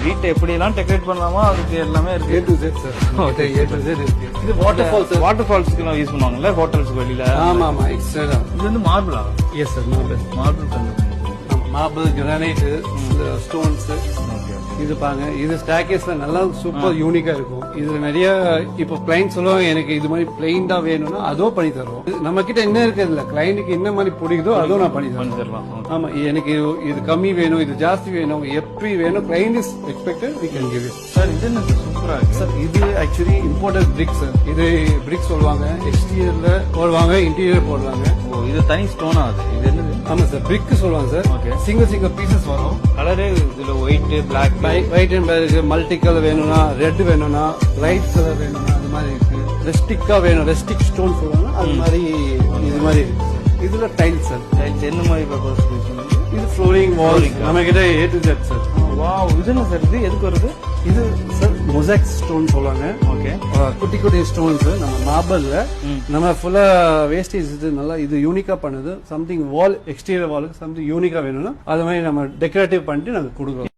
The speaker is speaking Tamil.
வீட்டை எப்படி எல்லாம் டெக்கரேட் பண்ணலாமோ அதுக்கு எல்லாமே இருக்கு. A to Z sir. Okay, A to Z இருக்கு. இது வாட்டர் ஃபால்ஸ்க்கு எல்லாம் யூஸ் பண்ணுவாங்கல்ல ஹோட்டல்ஸ்க்கு வெளியில. ஆமா ஆமா, எக்ஸ்ட்ரா தான். இது வந்து மார்பிளா? Yes sir, marble. Marble, granite, stones. இது பாருங்க, இது ஸ்டாக்கேஸ்ல நல்லா சூப்பர் யூனிக்கா இருக்கும். இதுல நிறைய இப்போ கிளைண்ட் சொல்லுவாங்க எனக்கு இது மாதிரி பிளைன் தான் வேணும்னா அதுவும் பண்ணி தருவோம். நம்ம கிட்ட என்ன இருக்குதுல்ல, கிளைண்ட்டுக்கு என்ன மாதிரி பிடிக்குதோ அதுவும் நான் பண்ணி தரலாம். ஆமா, எனக்கு இது கம்மி வேணும், இது ஜாஸ்தி வேணும், எப்படி வேணும், client is expected we can give it. Sir இது என்ன சூப்பரா இருக்கு சார். இது ஆக்சுவலி இம்போர்ட்டட் பிரிக் சார். இது பிரிக் சொல்லுவாங்க, எக்ஸ்டீரியர்ல போடுவாங்க, இன்டீரியர் போடுவாங்க. ஓ, இது தனி ஸ்டோனா? அது இது என்னது? ஆமா சார், பிரிக் சொல்லுவாங்க சார். ஓகே, சிங்கிள் பீசஸ் வரும். கலரே இதுல white, black, white and black, multi colour வேணும்னா, ரெட் வேணும்னா, லைட் கலர் வேணும்னா, அது மாதிரி இருக்கு. ரெஸ்டிக்கா வேணும், ரெஸ்டிக் ஸ்டோன் சொல்லுவாங்க, அது மாதிரி இது மாதிரி இருக்கு. இதுல டைல்ஸ் சார். டைல்ஸ் என்ன மாதிரி பர்பஸ் யூஸ் பண்ணுவீங்க? இது ஃப்ளோரிங் வால். நம்ம கிட்ட A to Z sir. Wow, இது என்ன சார்? இது எதுக்கு வருது? இது சார் மொசாக் ஸ்டோன் சொல்லுவாங்க. ஓகே, குட்டி குட்டி ஸ்டோன்ஸ் நம்ம மார்பிள்ல நம்ம ஃபுல்லா வேஸ்டேஜ் இது நல்லா இது யூனிக்கா பண்ணுது. சம்திங் வால், எக்ஸ்டீரியர் வாலுக்கு சம்திங் யூனிக்கா வேணும்னா அது மாதிரி நம்ம டெக்கரேட்டிவ் பண்ணிட்டு நாங்க கொடுக்குறோம்.